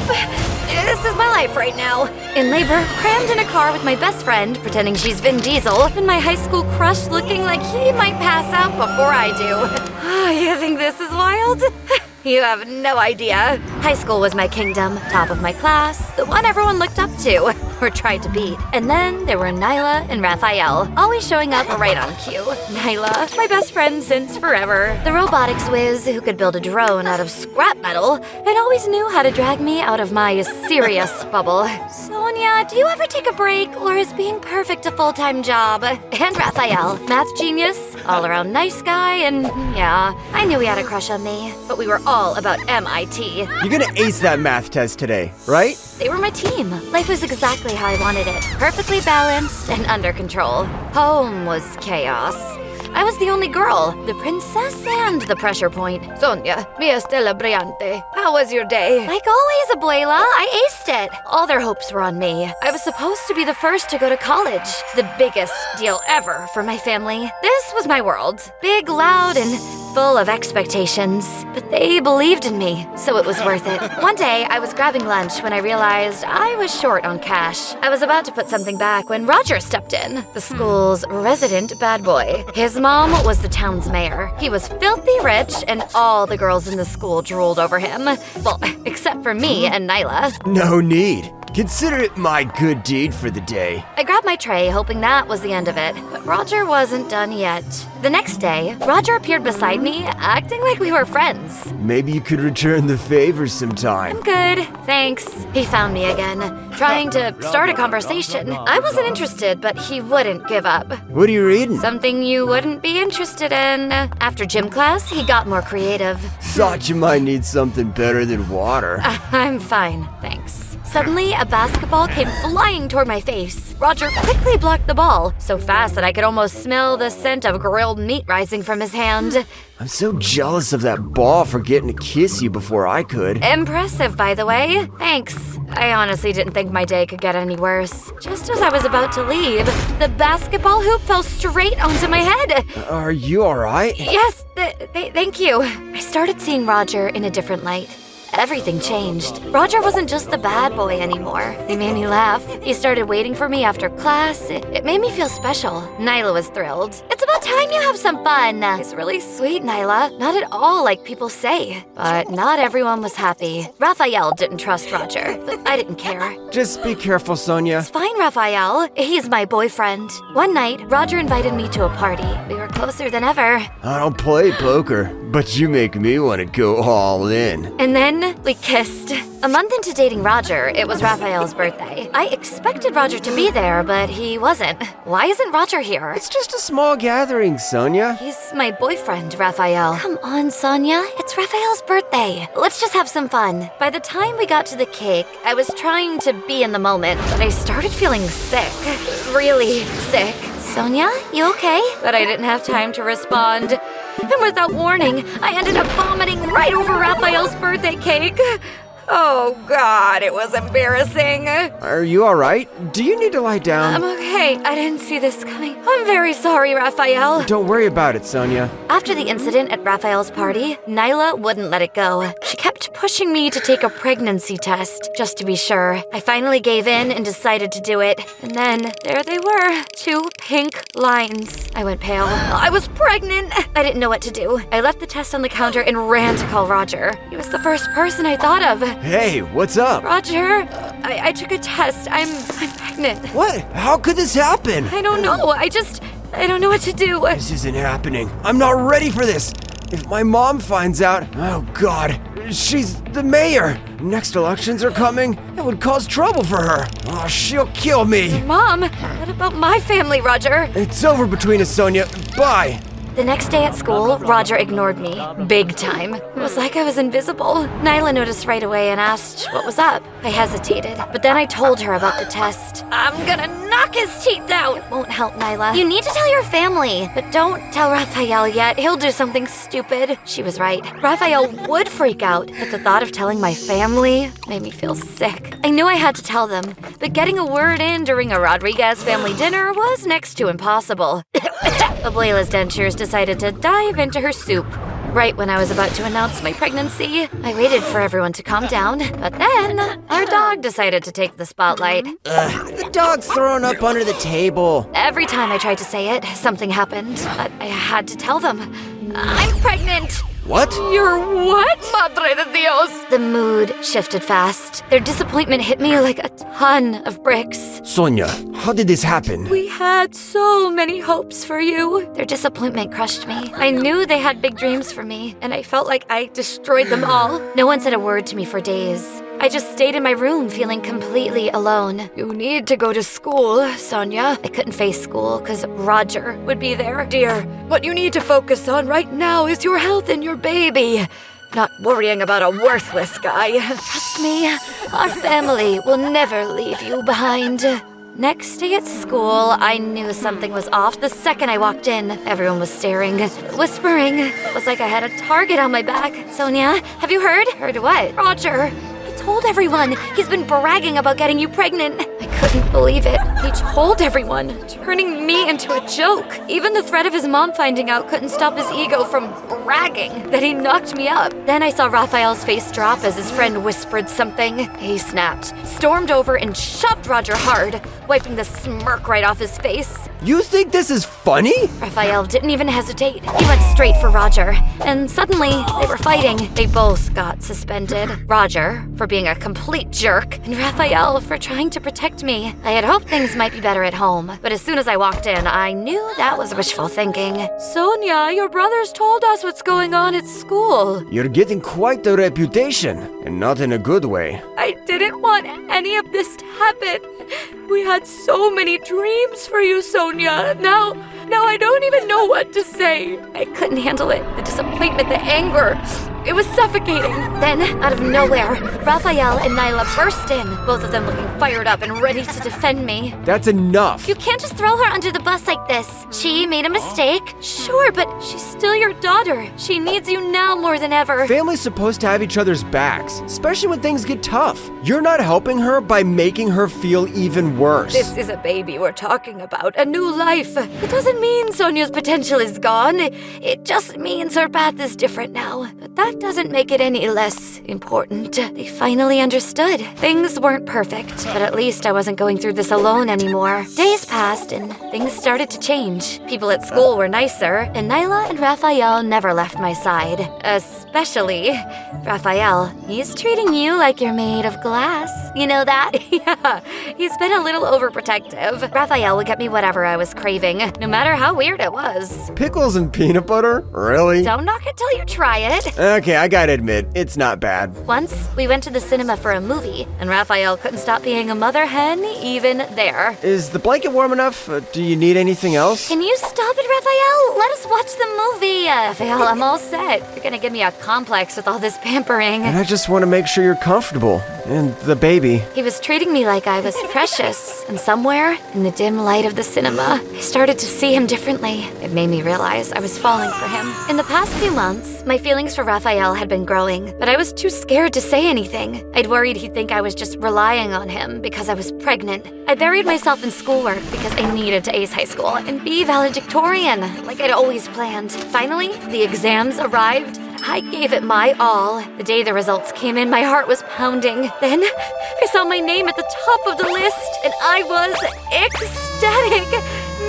This is my life right now. In labor, crammed in a car with my best friend, pretending she's Vin Diesel, and my high school crush looking like he might pass out before I do. You think this is wild? You have no idea. High school was my kingdom, top of my class, the one everyone looked up to, or tried to beat. And then there were Nyla and Raphael, always showing up right on cue. Nyla, my best friend since forever, the robotics whiz who could build a drone out of scrap metal, and always knew how to drag me out of my serious bubble. Sonia, do you ever take a break, or is being perfect a full-time job? And Raphael, math genius, all-around nice guy, and yeah, I knew he had a crush on me, but we were all about MIT. You're gonna ace that math test today, right? They were my team. Life was exactly how I wanted it. Perfectly balanced and under control. Home was chaos. I was the only girl, the princess and the pressure point. Sonia, mi Estela Briante, how was your day? Like always, Abuela, I aced it. All their hopes were on me. I was supposed to be the first to go to college. The biggest deal ever for my family. This was my world. Big, loud, and full of expectations. But they believed in me, so it was worth it. One day, I was grabbing lunch when I realized I was short on cash. I was about to put something back when Roger stepped in, the school's resident bad boy. His mom was the town's mayor. He was filthy rich, and all the girls in the school drooled over him. Well, except for me and Nyla. No need. Consider it my good deed for the day. I grabbed my tray, hoping that was the end of it. But Roger wasn't done yet. The next day, Roger appeared beside me, acting like we were friends. Maybe you could return the favor sometime. I'm good, thanks. He found me again, trying to start a conversation. I wasn't interested, but he wouldn't give up. What are you reading? Something you wouldn't be interested in. After gym class, he got more creative. Thought you might need something better than water. I'm fine, thanks. Suddenly, a basketball came flying toward my face. Roger quickly blocked the ball, so fast that I could almost smell the scent of grilled meat rising from his hand. I'm so jealous of that ball for getting to kiss you before I could. Impressive, by the way. Thanks. I honestly didn't think my day could get any worse. Just as I was about to leave, the basketball hoop fell straight onto my head. Are you alright? Yes, thank you. I started seeing Roger in a different light. Everything changed. Roger wasn't just the bad boy anymore. He made me laugh. He started waiting for me after class. It made me feel special. Nyla was thrilled. It's about time you have some fun. It's really sweet, Nyla. Not at all like people say. But not everyone was happy. Raphael didn't trust Roger, but I didn't care. Just be careful, Sonia. It's fine, Raphael. He's my boyfriend. One night, Roger invited me to a party. We were closer than ever. I don't play poker, but you make me want to go all in. And then we kissed. A month into dating Roger, it was Raphael's birthday. I expected Roger to be there, but he wasn't. Why isn't Roger here? It's just a small gathering, Sonia. He's my boyfriend, Raphael. Come on, Sonia. It's Raphael's birthday. Let's just have some fun. By the time we got to the cake, I was trying to be in the moment, but I started feeling sick. Really sick. Sonia, you okay? But I didn't have time to respond. And without warning, I ended up vomiting right over Raphael's birthday cake. Oh, God, it was embarrassing. Are you alright? Do you need to lie down? I'm okay. I didn't see this coming. I'm very sorry, Raphael. Don't worry about it, Sonia. After the incident at Raphael's party, Nyla wouldn't let it go. She kept pushing me to take a pregnancy test, just to be sure. I finally gave in and decided to do it. And then, there they were, 2 pink lines. I went pale. I was pregnant! I didn't know what to do. I left the test on the counter and ran to call Roger. He was the first person I thought of. Hey, what's up? Roger, I took a test. I'm pregnant. What? How could this happen? I don't know. I don't know what to do. This isn't happening. I'm not ready for this. If my mom finds out, oh God, she's the mayor. Next elections are coming. It would cause trouble for her. Oh, she'll kill me. Mom, what about my family, Roger? It's over between us, Sonia. Bye. The next day at school, Roger ignored me. Big time. It was like I was invisible. Nyla noticed right away and asked what was up. I hesitated, but then I told her about the test. I'm gonna knock his teeth out! It won't help, Nyla. You need to tell your family, but don't tell Raphael yet. He'll do something stupid. She was right. Raphael would freak out, but the thought of telling my family made me feel sick. I knew I had to tell them, but getting a word in during a Rodriguez family dinner was next to impossible. Abuela's dentures decided to dive into her soup. right when I was about to announce my pregnancy. I waited for everyone to calm down, but then our dog decided to take the spotlight. The dog's thrown up under the table. Every time I tried to say it, something happened. But I had to tell them. I'm pregnant! What? You're what? Madre de Dios! The mood shifted fast. Their disappointment hit me like a ton of bricks. Sonia, how did this happen? We had so many hopes for you. Their disappointment crushed me. I knew they had big dreams for me, and I felt like I destroyed them all. No one said a word to me for days. I just stayed in my room feeling completely alone. You need to go to school, Sonia. I couldn't face school because Roger would be there. Dear, what you need to focus on right now is your health and your baby. Not worrying about a worthless guy. Trust me, our family will never leave you behind. Next day at school, I knew something was off the second I walked in. Everyone was staring, whispering. It was like I had a target on my back. Sonia, have you heard? Heard what? Roger. Told everyone. He's been bragging about getting you pregnant. I couldn't believe it. He told everyone, turning me into a joke. Even the threat of his mom finding out couldn't stop his ego from bragging that he knocked me up. Then I saw Raphael's face drop as his friend whispered something. He snapped, stormed over, and shoved Roger hard, wiping the smirk right off his face. You think this is funny? Raphael didn't even hesitate. He went straight for Roger. And suddenly, they were fighting. They both got suspended. Roger for being a complete jerk, and Raphael for trying to protect me. I had hoped things might be better at home, but as soon as I walked in, I knew that was wishful thinking. Sonia, your brothers told us what's going on at school. You're getting quite the reputation, and not in a good way. I didn't want any of this to happen. We had so many dreams for you, Sonia. Now I don't even know what to say. I couldn't handle it. The disappointment, the anger. It was suffocating. Then, out of nowhere, Raphael and Nyla burst in, both of them looking fired up and ready to defend me. That's enough. You can't just throw her under the bus like this. She made a mistake. Sure, but she's still your daughter. She needs you now more than ever. Family's supposed to have each other's backs, especially when things get tough. You're not helping her by making her feel even worse. This is a baby we're talking about, a new life. It doesn't mean Sonia's potential is gone. It just means her path is different now. But that doesn't make it any less important. They finally understood. Things weren't perfect, but at least I wasn't going through this alone anymore. Days passed and things started to change. People at school were nicer, and Nyla and Raphael never left my side. Especially Raphael. He's treating you like you're made of glass. You know that? Yeah. He's been a little overprotective. Raphael would get me whatever I was craving, no matter how weird it was. Pickles and peanut butter? Really? Don't knock it till you try it. Okay, I gotta admit, it's not bad. Once, we went to the cinema for a movie, and Raphael couldn't stop being a mother hen even there. Is the blanket warm enough? Do you need anything else? Can you stop it, Raphael? Let us watch the movie. Raphael, I'm all set. You're gonna give me a complex with all this pampering. And I just want to make sure you're comfortable. And the baby. He was treating me like I was precious. And somewhere, in the dim light of the cinema, I started to see him differently. It made me realize I was falling for him. In the past few months, my feelings for Raphael had been growing, but I was too scared to say anything. I'd worried he'd think I was just relying on him because I was pregnant. I buried myself in schoolwork because I needed to ace high school and be valedictorian, like I'd always planned. Finally, the exams arrived. I gave it my all. The day the results came in, my heart was pounding. Then, I saw my name at the top of the list, and I was ecstatic.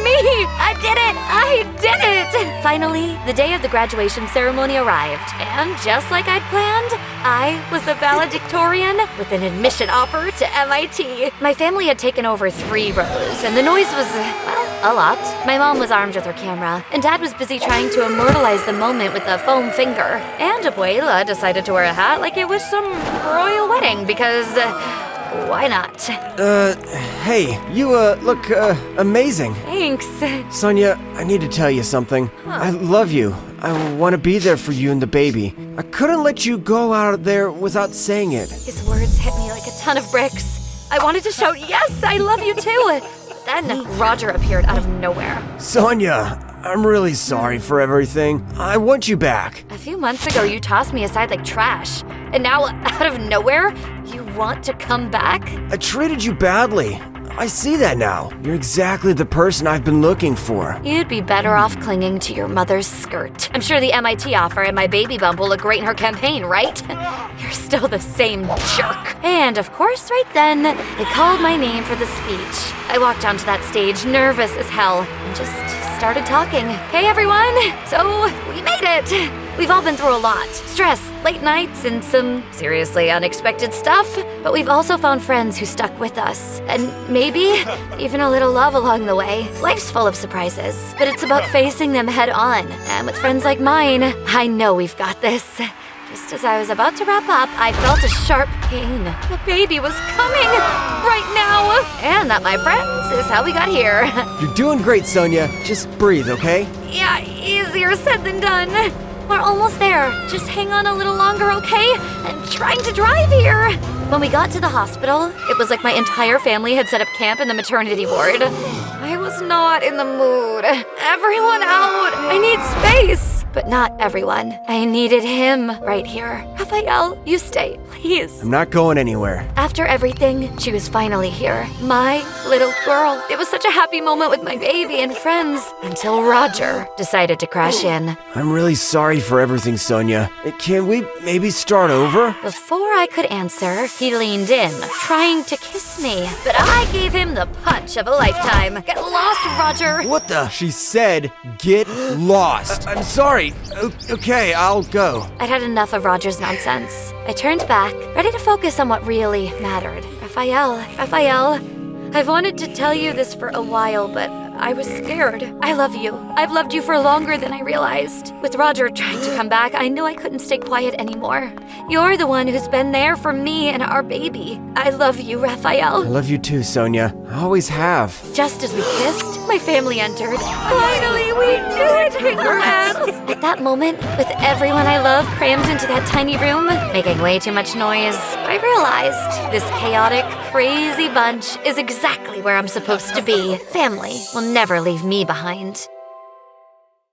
Me! I did it! I did it! Finally, the day of the graduation ceremony arrived, and just like I'd planned, I was the valedictorian with an admission offer to MIT. My family had taken over 3 rows, and the noise was, well, a lot. My mom was armed with her camera, and Dad was busy trying to immortalize the moment with a foam finger. And Abuela decided to wear a hat like it was some royal wedding because, why not? Hey, you, look, amazing. Thanks. Sonia, I need to tell you something. I love you. I want to be there for you and the baby. I couldn't let you go out there without saying it. His words hit me like a ton of bricks. I wanted to shout, yes, I love you too. Then Roger appeared out of nowhere. Sonia, I'm really sorry for everything. I want you back. A few months ago, you tossed me aside like trash. And now, out of nowhere, you want to come back? I treated you badly. I see that now. You're exactly the person I've been looking for. You'd be better off clinging to your mother's skirt. I'm sure the MIT offer and my baby bump will look great in her campaign, right? You're still the same jerk. And of course, right then, they called my name for the speech. I walked onto that stage, nervous as hell, and just started talking. Hey everyone! So, we made it! We've all been through a lot. Stress, late nights, and some seriously unexpected stuff. But we've also found friends who stuck with us. And maybe even a little love along the way. Life's full of surprises, but it's about facing them head on. And with friends like mine, I know we've got this. Just as I was about to wrap up, I felt a sharp pain. The baby was coming right now. And that, my friends, is how we got here. You're doing great, Sonia. Just breathe, okay? Yeah, easier said than done. We're almost there. Just hang on a little longer, okay? I'm trying to drive here. When we got to the hospital, it was like my entire family had set up camp in the maternity ward. I was not in the mood. Everyone out. I need space. But not everyone. I needed him right here. Raphael, you stay, please. I'm not going anywhere. After everything, she was finally here. My little girl. It was such a happy moment with my baby and friends until Roger decided to crash in. I'm really sorry for everything, Sonia. Can we maybe start over? Before I could answer, he leaned in, trying to kiss me. But I gave him the punch of a lifetime. Get lost, Roger! What the? She said, get lost. I'm sorry. Okay, I'll go. I'd had enough of Roger's nonsense. I turned back, ready to focus on what really mattered. Raphael, I've wanted to tell you this for a while, but I was scared. I love you. I've loved you for longer than I realized. With Roger trying to come back, I knew I couldn't stay quiet anymore. You're the one who's been there for me and our baby. I love you, I Raphael. love you too, Sonia. I always have. Just as we kissed, my family entered. Finally, we did it! Congrats! At that moment, with everyone I love crammed into that tiny room, making way too much noise, I realized this chaotic, crazy bunch is exactly where I'm supposed to be. Family will never leave me behind.